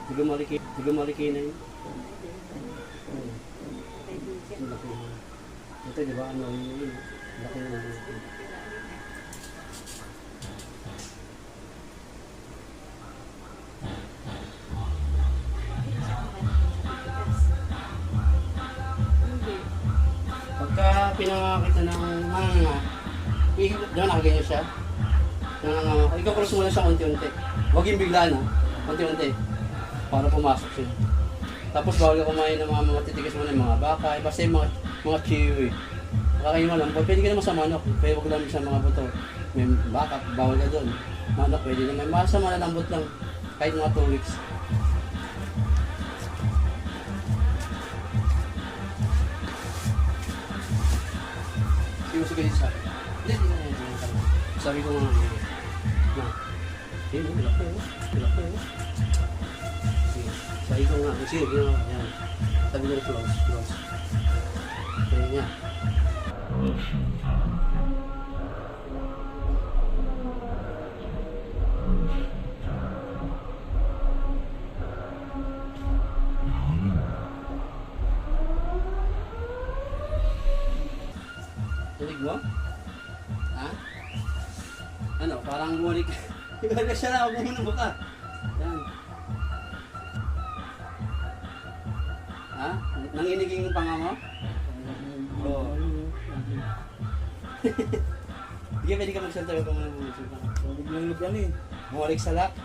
Hindi maliki na yun. Ang laki na. Ito, di ba, ano yun? Laki na. Pagka pinangakita ng hanga, ihigop dyan, nakaganyan siya. Ikaw-cross mo lang siya unti-unti. Huwag yung bigla na, unti-unti. Para pumasok siya. Tapos bawal ka kumain ng mga matitigas mo ng mga baka, basta yung mga chiwi. Kakain mo lang, pwede ka naman sa manok, pero huwag lang sa mga buto. May baka, bawal ka doon. Manok, pwede naman. Basta malalambot lang, kahit mga 2 weeks. Sige sa akin. Hindi. Sabi ko nga, hindi, hilak ko yun. Sige, sabi ko nga, sige, yan. Sabi ko close. Kaya niya. Tulig mo? Ha? Ano, parang bumalik. Ibalik siya na, huwag mo baka. Yan. Ha? Nanginiging yung panga mo? Oo. Sige, pwede ka magsalita. Huwag mo na bumalik sa panga. Bumalik lang yan eh. Bumalik sa lap.